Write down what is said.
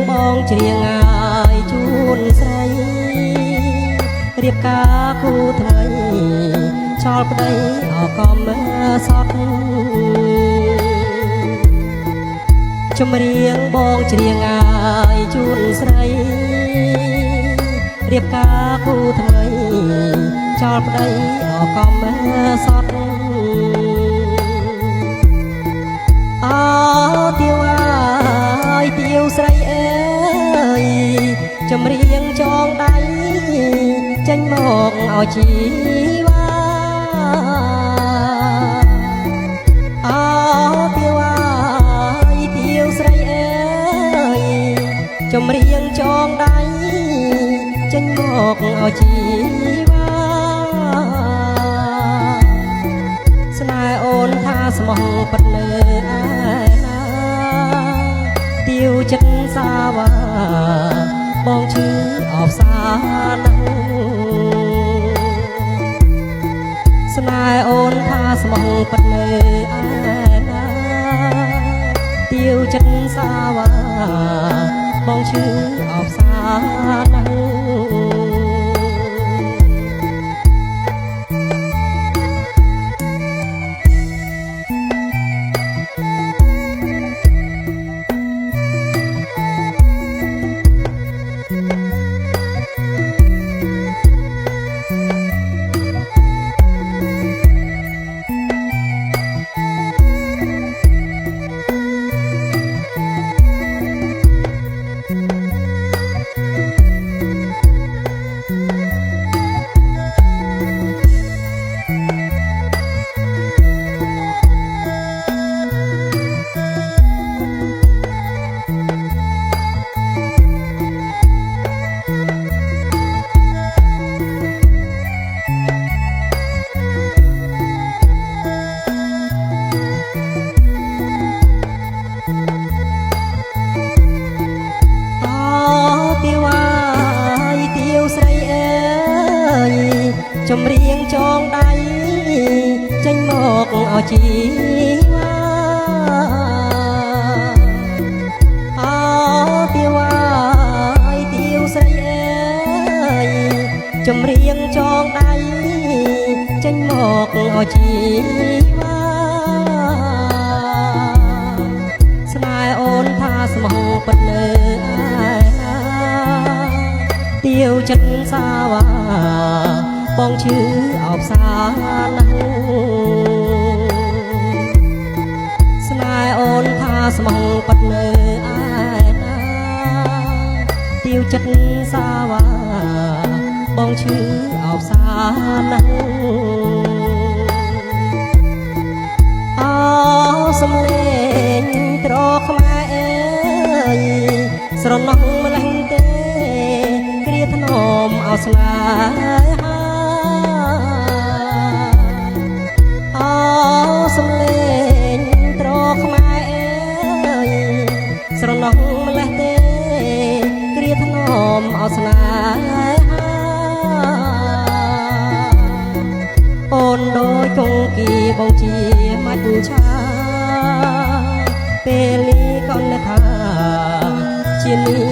បងច្រៀងឲ្យជូនស្រីរៀបការគូថ្មីឆោលប្តីអកំសត់ចម្រៀងបងច្រៀងឲ្យជូនស្រីរៀបការគូថ្មីចោលប្តីអកំសត់អើទាវអើយទាវស្រីអើយចម្រៀងចងដៃចេញមកឲ្យជីវ៉ាអើទាវអើយទាវស្រីអើយចម្រៀងចងដៃចេញមកឲ្យជីវ៉ាស្នេហ៍អូនថាស្មោះពិតនៅឯណាទាវចិត្តសាវ៉ាបងឈឺអបសាណាស់ស្នេហ៍អូនថាស្មោះពិតនៅឯណាទាវចិត្តសាវ៉ាបងឈឺអបសាណាស់ចម្រៀងចងដៃចេញមកឲ្យជីវ៉ាអើទាវអើយទាវស្រីអើយចម្រៀងចងដៃចេញមកឲ្យជីវ៉ាស្នេហ៍អូនថាស្មោះពិតនៅឯណាទាវចិត្តសាវ៉ាបងឈឺអបសាណាស់ស្នេហ៍អូនថាស្មោះពិតនៅឯណាទាវចិត្តសាវ៉ាបងឈឺអបសាណាស់អោសំលេងត្រខ្មែរអើយស្រណោះម្លេះទេគ្រាថ្នមអោស្នេហាសំលេងត្រខ្មែរអើយស្រណោះម្លេះទេគ្រាថ្នមអស្នេហាអូនដូចគង្គីបងជាមាច់ឆាពេលនេះក៏នឹកថាជានេះ